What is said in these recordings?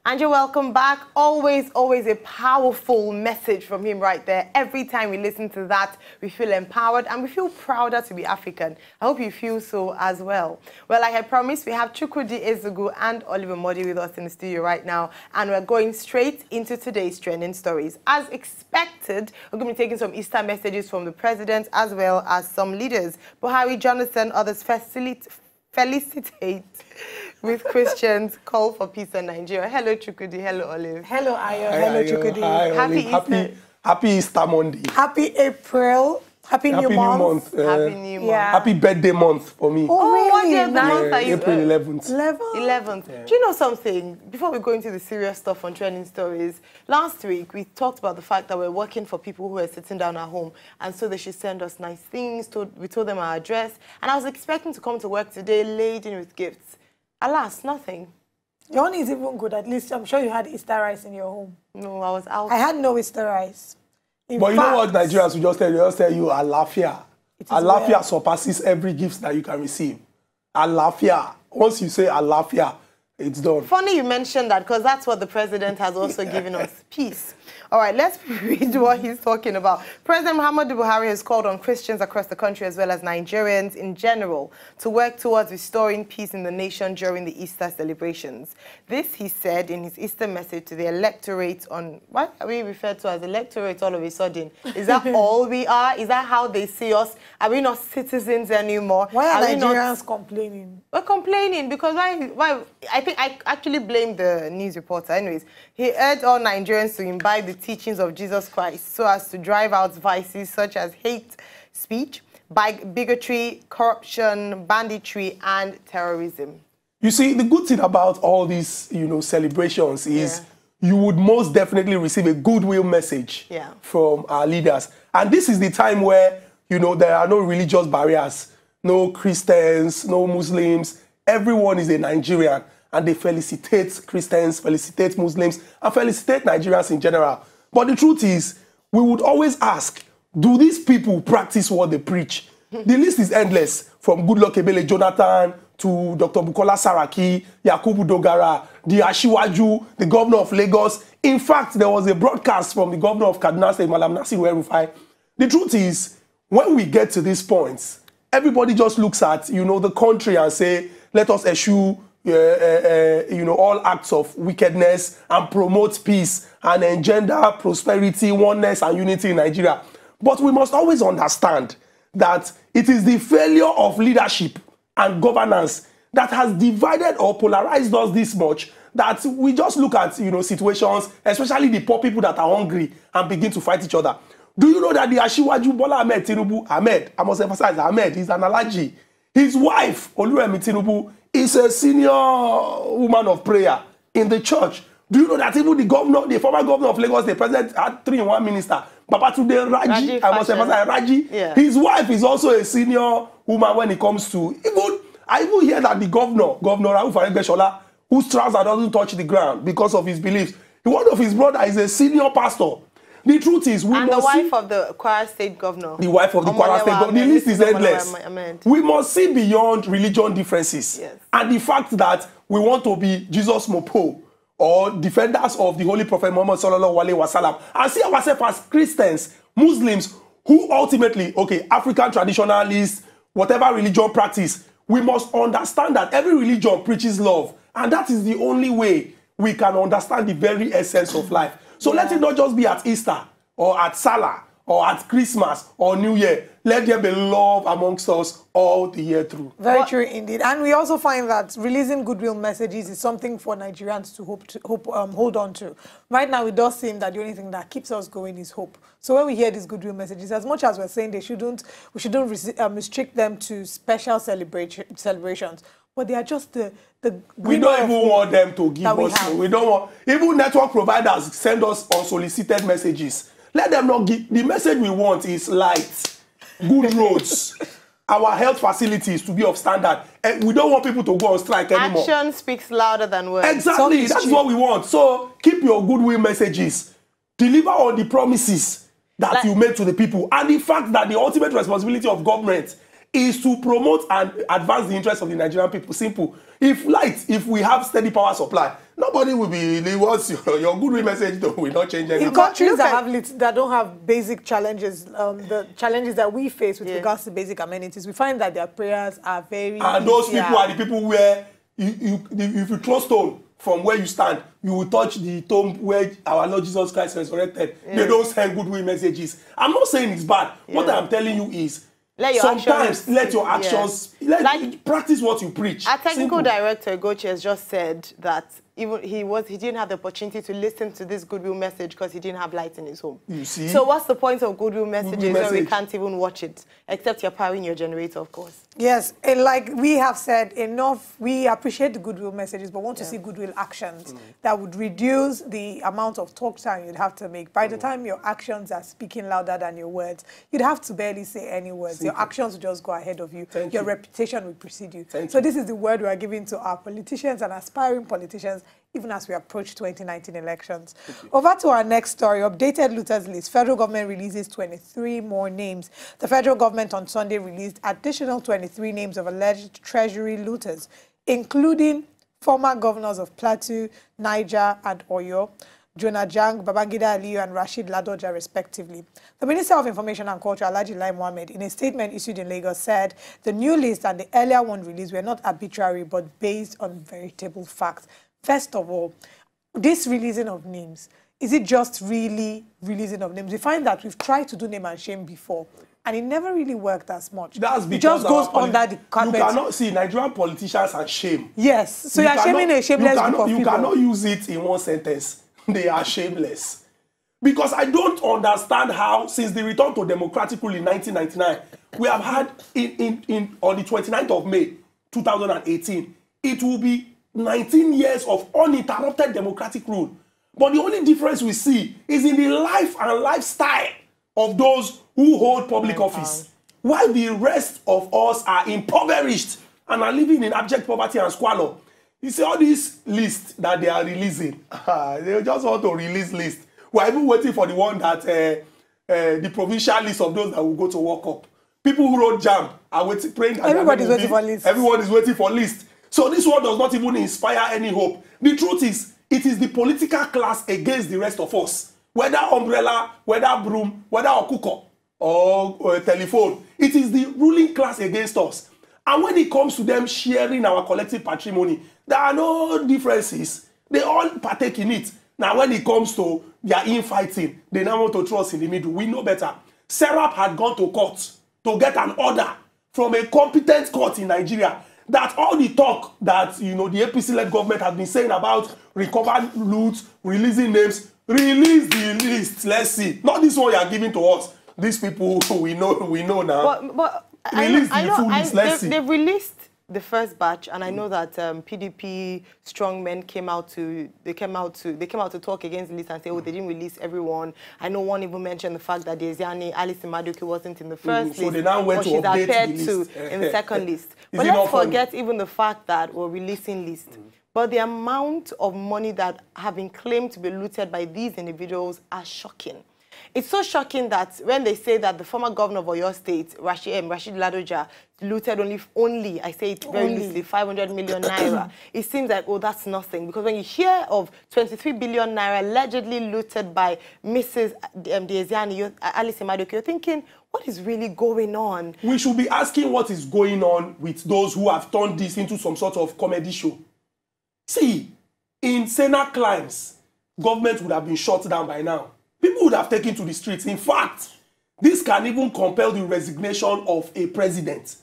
Andrew, welcome back. Always a powerful message from him right there. Every time we listen to that, we feel empowered and we feel prouder to be African. I hope you feel so as well. Well, like I promised, we have Chukwudi Ezugu and Oliver Modi with us in the studio right now, and we're going straight into today's trending stories. As expected, we're going to be taking some Easter messages from the president as well as some leaders. Buhari, Jonathan, others felicitate with Christians, call for peace in Nigeria. Hello, Chukwudi. Hello, Olive. Hello, Ayo. Hello, Chukwudi. Happy Easter. Happy Easter Monday. Happy April. Happy New Month. Happy New Month. Yeah. Happy birthday month for me. Oh, really? What day of the month are you? April 11th. 11th. Yeah. Do you know something? Before we go into the serious stuff on trending stories, last week we talked about the fact that we're working for people who are sitting down at home, and so they should send us nice things. We told them our address, and I was expecting to come to work today laden with gifts. Alas, nothing. Your own is even good. At least I'm sure you had Easter rice in your home. No, I was out. I had no Easter rice. But you know what Nigerians will just tell you? They'll just tell you, Alafia. Alafia surpasses every gift that you can receive. Alafia. Once you say Alafia, it's done. Funny you mentioned that, because that's what the president has also given us. Peace. All right, let's read what he's talking about. President Muhammadu Buhari has called on Christians across the country as well as Nigerians in general to work towards restoring peace in the nation during the Easter celebrations. This, he said in his Easter message to the electorate on, what are we referred to as electorate all of a sudden? Is that all we are? Is that how they see us? Are we not citizens anymore? Why are Nigerians complaining? We're complaining because why? I think I actually blame the news reporter. Anyways, he urged all Nigerians to imbibe the teachings of Jesus Christ so as to drive out vices such as hate speech, bigotry, corruption, banditry, and terrorism. You see, the good thing about all these, celebrations is you would most definitely receive a goodwill message from our leaders. And this is the time where, there are no religious barriers, no Christians, no Muslims. Everyone is a Nigerian, and they felicitate Christians, felicitate Muslims, and felicitate Nigerians in general. But the truth is, we would always ask, do these people practice what they preach? The list is endless, from Goodluck Ebele Jonathan to Dr. Bukola Saraki, Yakubu Dogara, the Ashiwaju, the governor of Lagos. In fact, there was a broadcast from the governor of Kaduna State, Malam Nasir El-Rufai. The truth is, when we get to these points, everybody just looks at, the country and say, let us eschew all acts of wickedness and promote peace and engender prosperity, oneness, and unity in Nigeria. But we must always understand that it is the failure of leadership and governance that has divided or polarized us this much that we just look at, situations, especially the poor people that are hungry, and begin to fight each other. Do you know that the Ashiwaju Bola Ahmed Tinubu, I must emphasize Ahmed, he's an allergy. His wife, Oluremi Tinubu, is a senior woman of prayer in the church. Do you know that even the former governor of Lagos, the president, had 3-in-1 minister, Babatunde Raji, I must emphasize Raji. Yeah. His wife is also a senior woman when it comes to, I even hear that the governor Rauf Aregbesola, whose trouser doesn't touch the ground because of his beliefs, one of his brother is a senior pastor. The truth is, we must see... And the wife of the Kwara State governor. The wife of the Kwara State governor. The list is endless. We must see beyond religion differences. Yes. And the fact that we want to be Jesus Mopo or defenders of the Holy Prophet Muhammad Sallallahu Alaihi Wasallam and see ourselves as Christians, Muslims, who ultimately, African traditionalists, whatever religion practice, we must understand that every religion preaches love. And that is the only way we can understand the very essence of life. So let it not just be at Easter or at Salah or at Christmas or New Year. Let there be love amongst us all the year through. Very true indeed. And we also find that releasing goodwill messages is something for Nigerians to hold on to. Right now, it does seem that the only thing that keeps us going is hope. So when we hear these goodwill messages, as much as we're saying we shouldn't restrict them to special celebrations, but they are just the we don't even want them to give us. We don't want, even network providers send us unsolicited messages. Let them not give. The message we want is light, good roads, our health facilities to be of standard. And we don't want people to go on strike anymore. Action speaks louder than words. Exactly, that's what we want. So keep your goodwill messages. Deliver on the promises that you made to the people. And the fact that the ultimate responsibility of government is to promote and advance the interests of the Nigerian people. Simple. If we have steady power supply, nobody will be, what's your goodwill message though will not change anything. In countries that don't have basic challenges, the challenges that we face with regards to basic amenities, we find that their prayers are very And those people are the people where, if you throw stone from where you stand, you will touch the tomb where our Lord Jesus Christ resurrected. They don't send goodwill messages. I'm not saying it's bad. What I'm telling you is, sometimes let your actions, practice what you preach. Our technical director, Gochi, has just said that even he didn't have the opportunity to listen to this goodwill message because he didn't have light in his home. You see? So what's the point of goodwill messages when we can't even watch it, except you're powering your generator, of course? Yes, and like we have said enough, we appreciate the goodwill messages, but want to see goodwill actions that would reduce the amount of talk time you'd have to make. By the time your actions are speaking louder than your words, you'd have to barely say any words. Your actions will just go ahead of you. Your reputation will precede you. So this is the word we are giving to our politicians and aspiring politicians, even as we approach 2019 elections. Over to our next story, updated looters list. Federal government releases 23 more names. The federal government on Sunday released additional 23 names of alleged treasury looters, including former governors of Plateau, Niger, and Oyo, Jonah Jang, Babangida Aliyu, and Rashid Ladoja, respectively. The Minister of Information and Culture, Alhaji Lai Mohammed, in a statement issued in Lagos, said the new list and the earlier one released were not arbitrary, but based on veritable facts. First of all, this releasing of names, is it just really releasing of names? We find that we've tried to do name and shame before, and it never really worked as much. That's because it just goes under the carpet. You cannot see Nigerian politicians are shame. Yes, so you're shaming a shameless group of people. You cannot use it in one sentence. They are shameless. Because I don't understand how, since the return to democratic rule in 1999, we have had, on the 29th of May, 2018, it will be 19 years of uninterrupted democratic rule. But the only difference we see is in the life and lifestyle of those who hold public office, while the rest of us are impoverished and are living in abject poverty and squalor. You see all these lists that they are releasing, they just want to release lists. We're even waiting for the one that, the provincial list of those that will go to World Cup. People who wrote JAM are waiting, praying that everybody's waiting for lists. Everyone is waiting for lists. So this one does not even inspire any hope. The truth is, it is the political class against the rest of us. Whether umbrella, whether broom, whether okuko or telephone, it is the ruling class against us. And when it comes to them sharing our collective patrimony, there are no differences. They all partake in it. Now when it comes to their infighting, they now want to throw us in the middle. We know better. Serap had gone to court to get an order from a competent court in Nigeria that all the talk that, the APC-led government has been saying about recovered loot, releasing names, release the list. Let's see. Not this one you are giving to us. These people we know now. But release the full list. Let's see. They've released the first batch, and I know that PDP strongmen came out to talk against the list and say, oh, they didn't release everyone. I know one even mentioned the fact that Deziani, Alice Imaduke wasn't in the first list. So they now went to update the list. In the second list. But let's forget even the fact that we're releasing lists. But the amount of money that have been claimed to be looted by these individuals are shocking. It's so shocking that when they say that the former governor of Oyo State, Rashid Ladoja, looted only, I say it very loosely, 500 million naira, it seems like, oh, that's nothing. Because when you hear of 23 billion naira allegedly looted by Mrs. Deziani, Alice Imaduke, you're thinking, what is really going on? We should be asking what is going on with those who have turned this into some sort of comedy show. See, in saner climes, government would have been shut down by now. People would have taken to the streets. In fact, this can even compel the resignation of a president.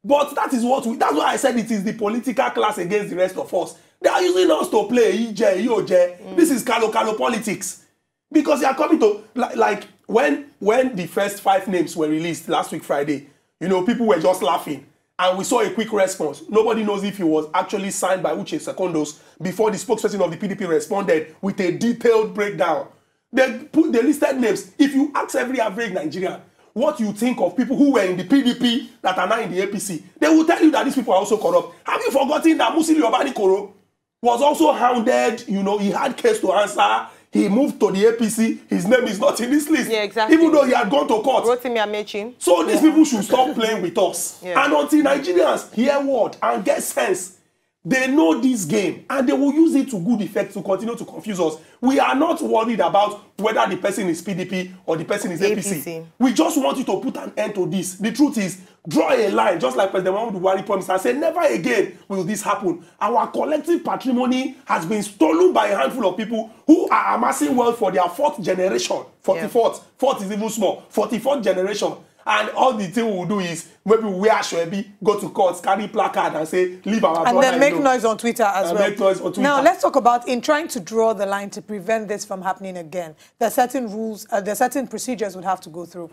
But that is that's why I said it is the political class against the rest of us. They are using us to play EJ, EOJ. This is Kalo politics. Because they are coming to, like when the first 5 names were released last week Friday, people were just laughing. And we saw a quick response. Nobody knows if it was actually signed by Uche Secondos before the spokesperson of the PDP responded with a detailed breakdown. They listed names. If you ask every average Nigerian what you think of people who were in the PDP that are now in the APC, they will tell you that these people are also corrupt. Have you forgotten that Musili Obani Koro was also hounded? He had case to answer. He moved to the APC. His name is not in this list. Yeah, exactly. Even though he had gone to court. So these people should stop playing with us. Yeah. And until Nigerians hear word and get sense, They know this game and they will use it to good effect to continue to confuse us. We are not worried about whether the person is PDP or the person is APC. We just want you to put an end to this. The truth is, draw a line, just like President Buhari promised, and say, never again will this happen. Our collective patrimony has been stolen by a handful of people who are amassing wealth for their 4th generation. 44th. 4th is even small. 44th generation. And all the thing we'll do is maybe we wear Shoebi, go to court, carry placard and say, leave our brother. And then make noise on Twitter as well. Make noise on Twitter. Now, let's talk about in trying to draw the line to prevent this from happening again. There are certain rules, there are certain procedures we'd have to go through.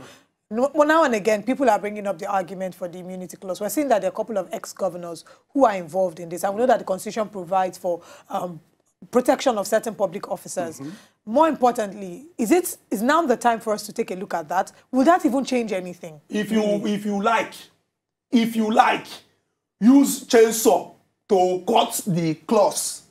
Now and again, people are bringing up the argument for the immunity clause. We're seeing that there are a couple of ex-governors who are involved in this. And we know that the Constitution provides for protection of certain public officers. More importantly, is now the time for us to take a look at that? Will that even change anything? If you like, use chainsaw to cut the clause.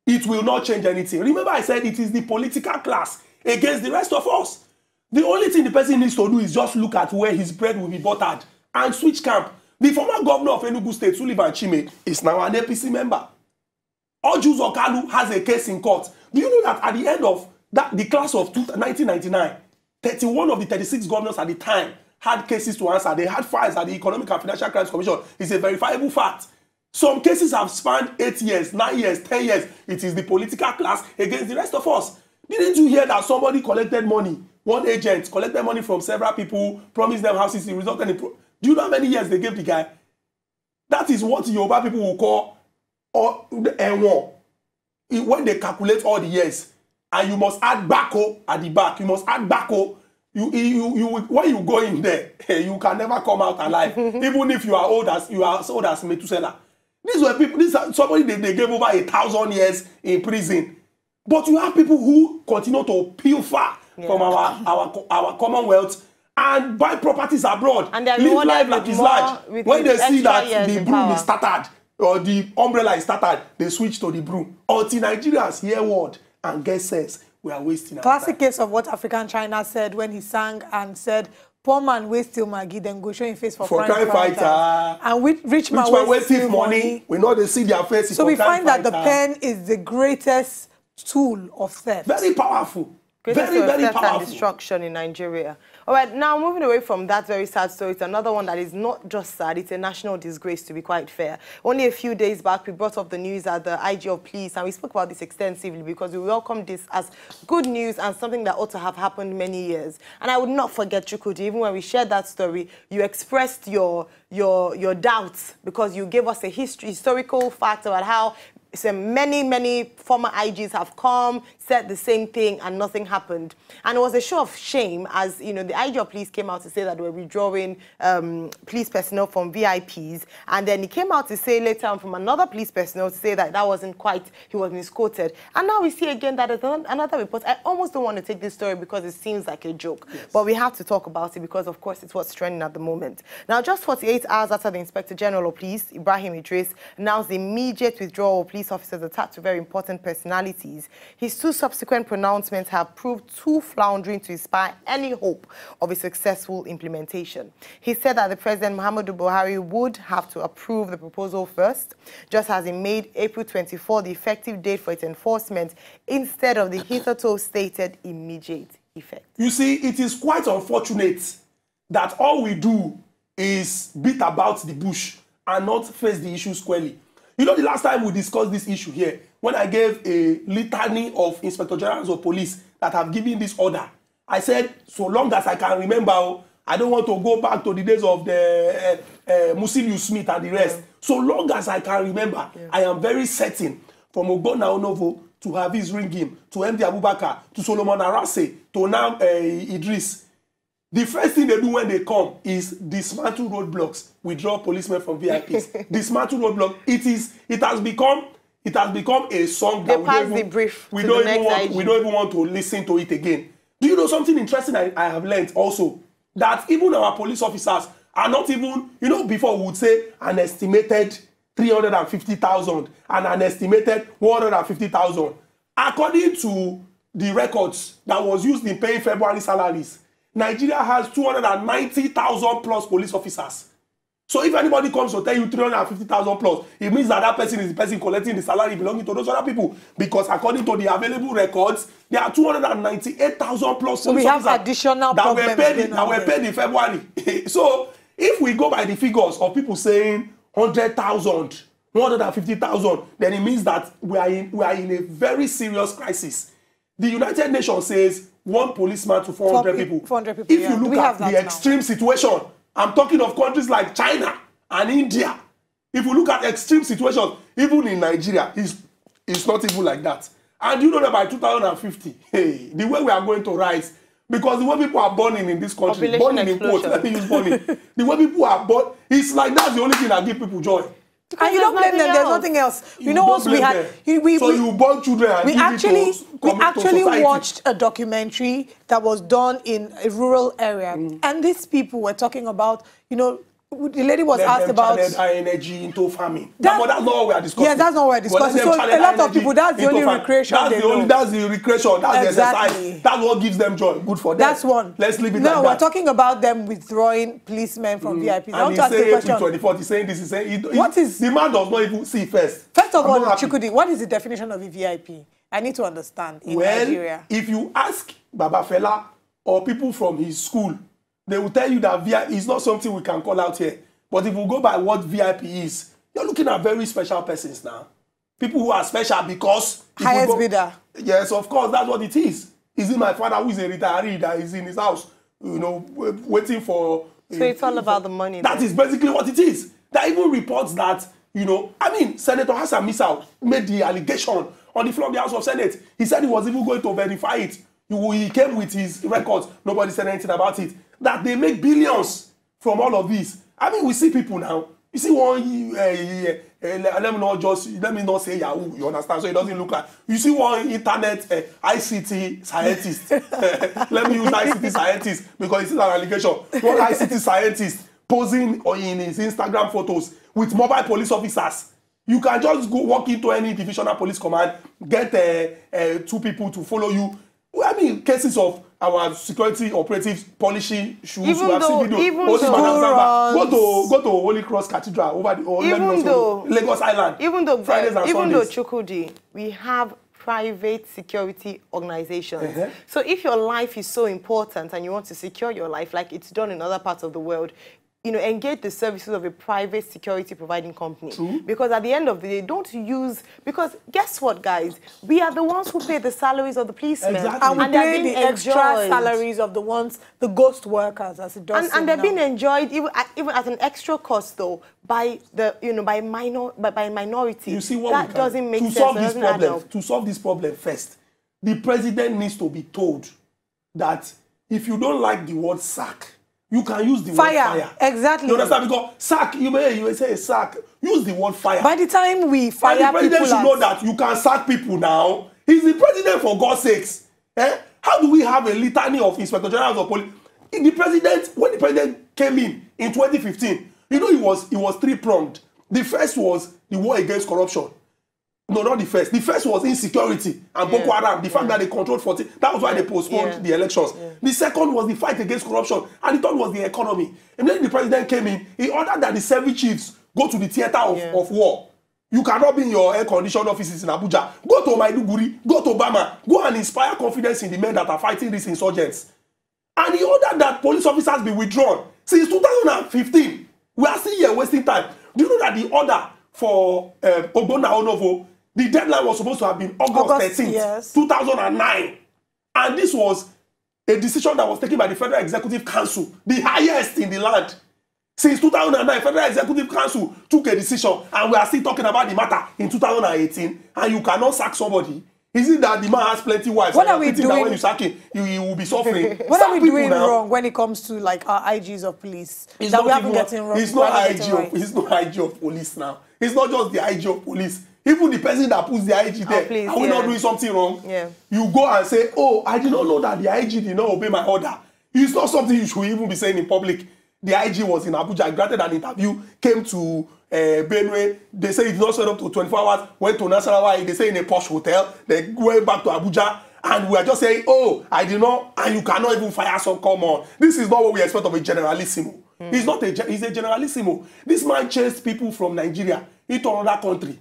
It will not change anything. Remember I said it is the political class against the rest of us. The only thing the person needs to do is just look at where his bread will be buttered and switch camp. The former governor of Enugu State, Sullivan Chime, is now an APC member. Ojus Okalu has a case in court. Do you know that at the end of the class of 1999, 31 of the 36 governors at the time had cases to answer. They had files at the Economic and Financial Crimes Commission. It's a verifiable fact. Some cases have spanned 8 years, 9 years, 10 years. It is the political class against the rest of us. Didn't you hear that somebody collected money? One agent collected money from several people, promised them houses, it resulted in... Do you know how many years they gave the guy? That is what Yoruba people will call N1. When they calculate all the years, and you must add backo at the back. You must add backo. When you go in there, you can never come out alive. Even if you are as old as Methuselah. These were people, somebody they gave over 1,000 years in prison. But you have people who continue to pilfer from our commonwealth and buy properties abroad. And live life like it's large. When they see that the broom is started or the umbrella is started, they switch to the broom. Until Nigerians hear word and get sense, we are wasting our Classic time. Case of what African China said when he sang and said, poor man waste till Maggie, then go show him face for crime fighter. And rich man waste till money. We know they see their faces. So we find that the pen is the greatest tool of theft. Very powerful. Very powerful. And destruction in Nigeria. All right, now moving away from that very sad story, it's another one that is not just sad, it's a national disgrace, to be quite fair. Only a few days back, we brought up the news at the IG of Police, and we spoke about this extensively because we welcome this as good news and something that ought to have happened many years. And I would not forget, Chukwudi, even when we shared that story, you expressed your doubts because you gave us a historical fact about how many former IGs have come, said the same thing, and nothing happened. And it was a show of shame, as you know, the IG of Police came out to say that they were withdrawing police personnel from VIPs, and then he came out to say later on from another police personnel to say that that wasn't quite, he was misquoted. And now we see again that there's another report. I almost don't want to take this story because it seems like a joke, but we have to talk about it because, of course, it's what's trending at the moment. Now, just 48 hours after the Inspector General of Police, Ibrahim Idris, announced the immediate withdrawal of police officers attached to very important personalities, his two subsequent pronouncements have proved too floundering to inspire any hope of a successful implementation. He said that the President Muhammadu Buhari would have to approve the proposal first, just as he made April 24 the effective date for its enforcement instead of the hitherto stated immediate effect. You see, it is quite unfortunate that all we do is beat about the bush and not face the issue squarely. You know, the last time we discussed this issue here, when I gave a litany of Inspector Generals of Police that have given this order, I said, so long as I can remember, I don't want to go back to the days of the Musiliu Smith and the rest. So long as I can remember, I am very certain from Ogbonna Onovo to Hafiz Ringim, to MD Abubakar, to Solomon Arase, to now Idris. The first thing they do when they come is dismantle roadblocks, withdraw policemen from VIPs. Dismantle roadblock. It has become a song that we don't even want to listen to it again. Do you know something interesting I have learned also? That even our police officers are not even, you know, before we would say an estimated 350,000 and an estimated 150,000. According to the records that was used in paying February salaries, Nigeria has 290,000 plus police officers. So if anybody comes to tell you 350,000 plus, it means that person is the person collecting the salary belonging to those other people. Because according to the available records, there are 298,000 plus. So we have additional problems that were paid in February. So if we go by the figures of people saying 100,000, 150,000, then it means that we are in a very serious crisis. The United Nations says 1 policeman to 400 people. 400 people. If you look at the extreme situation, I'm talking of countries like China and India. If you look at extreme situations, even in Nigeria, it's not even like that. And you know that by 2050, hey, the way we are going to rise, because the way people are born in this country, born in quotes, let me use born in, the way people are born, it's like that's the only thing that gives people joy. And you don't blame them. There's nothing else. You know what we had? So you born children and we actually watched a documentary that was done in a rural area, and these people were talking about, you know, the lady was asked about energy into farming. That's not what we are discussing. Yes, that's not what we're discussing. So a lot of people, that's the only recreation they know. That's the recreation. That's the exercise. That's what gives them joy. Good for them. That's one. Let's leave it like that. No, we're talking about them withdrawing policemen from VIPs. And he's saying April 24th. He's saying this. He's saying what is the man does not even see first. First of all, Chukudi, what is the definition of a VIP? I need to understand in Nigeria. If you ask Baba Fela or people from his school, they will tell you that VIP is not something we can call out here. But if we go by what VIP is, you're looking at very special persons now. People who are special because... Highest bidder. Yes, of course, that's what it is. Is it my father who is a retiree that is in his house, you know, waiting for... So it's all about the money. That is basically what it is. There are even reports that, you know, I mean, Senator Hassan Misau made the allegation on the floor of the House of Senate. He said he was even going to verify it. He came with his records. Nobody said anything about it. That they make billions from all of this. I mean, we see people now. You see one, let me not say Yahoo, you understand? So it doesn't look like. You see one internet ICT scientist. Let me use ICT scientist because it's an allegation. One ICT scientist posing in his Instagram photos with mobile police officers. You can just go walk into any divisional police command, get 2 people to follow you. I mean, cases of our security operatives polishing shoes. Even we have though, seen video. Go to Holy Cross Cathedral over the Lagos Island. Even though Chukudi, we have private security organizations. So if your life is so important and you want to secure your life, like it's done in other parts of the world, you know, engage the services of a private security providing company. True. Because at the end of the day, don't use... Because guess what, guys? We are the ones who pay the salaries of the policemen. Exactly. And we pay the extra salaries of the ones, the ghost workers, as it does. And they're being enjoyed even at an extra cost, though, by the by minority. You see what that doesn't make sense. To solve this problem first, the president needs to be told that if you don't like the word sack, you can use the word fire. Exactly. You understand? Because sack, you may say sack. Use the word fire. By the time we fire people, the president should know that you can sack people now. He's the president, for God's sakes. How do we have a litany of inspector generals of police? When the president came in 2015, you know, he was 3-pronged. The first was the war against corruption. No, not the first. The first was insecurity and Boko Haram. The fact that they controlled 40. That was why they postponed the elections. The second was the fight against corruption. And the third was the economy. And then the president came in. He ordered that the service chiefs go to the theater of war. You cannot be in your air-conditioned offices in Abuja. Go to Maiduguri. Go to Bama. Go and inspire confidence in the men that are fighting these insurgents. And he ordered that police officers be withdrawn. Since 2015, we are still here wasting time. Do you know that the order for Ogbonna Onovo, the deadline was supposed to have been August 13th, 2009. And this was a decision that was taken by the Federal Executive Council, the highest in the land. Since 2009, Federal Executive Council took a decision, and we are still talking about the matter in 2018, and you cannot sack somebody. Is it that the man has plenty wives? What are we doing? That when you sack him, you will be suffering. What are we doing wrong when it comes to like our IGs of police? It's that we haven't getting wrong. It's not IG of police now. It's not just the IG of police. Even the person that puts the IG there, are we not doing something wrong? Yeah. You go and say, oh, I did not know that the IG did not obey my order. It's not something you should even be saying in public. The IG was in Abuja, granted an interview, came to Benue. They say it did not set up to 24 hours, went to Nasarawa, they say in a posh hotel, they went back to Abuja, and we are just saying, oh, I did not, and you cannot even fire some, come on. This is not what we expect of a generalissimo. He's not he's a generalissimo. This man chased people from Nigeria into another country.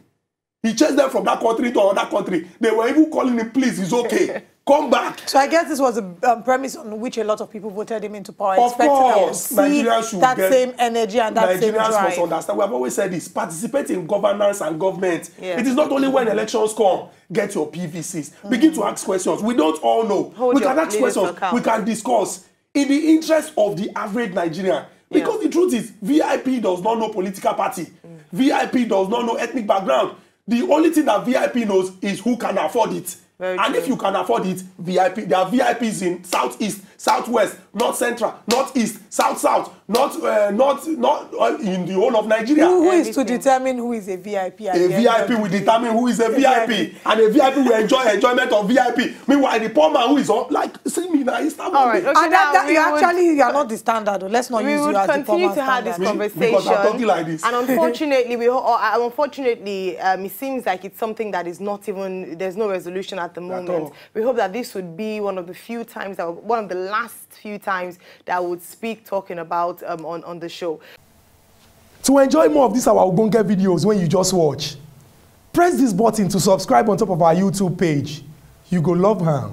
He chased them from that country to another country. They were even calling him, please, it's okay. Come back. So I guess this was a premise on which a lot of people voted him into power. Of course, Nigerians should that same energy and that same drive. Nigerians must understand. We have always said this: participate in governance and government. Yeah. It is not only when elections come, get your PVCs. Begin to ask questions. We don't all know. We can ask questions. We can discuss in the interest of the average Nigerian. Because the truth is, VIP does not know political party. VIP does not know ethnic background. The only thing that VIP knows is who can afford it. And if you can afford it, VIP, there are VIPs in Southeast, Southwest, North Central, Northeast, South, not in the whole of Nigeria. Who is to determine who is a VIP? A VIP will determine who is a VIP. And a VIP will enjoy enjoyment of VIP. Meanwhile, the poor man who is on, like, see me now, he's not. All right, okay, and you are not the standard. Let's not use you as the continue to have this conversation. Because I'm talking like this. And unfortunately, it seems like it's something that is not even, there's no resolution at the moment. We hope that this would be one of the few times, one of the last few times that I would speak talking about on the show. To enjoy more of these our Ogbonge videos when you just watch, press this button to subscribe on top of our YouTube page. You go love her.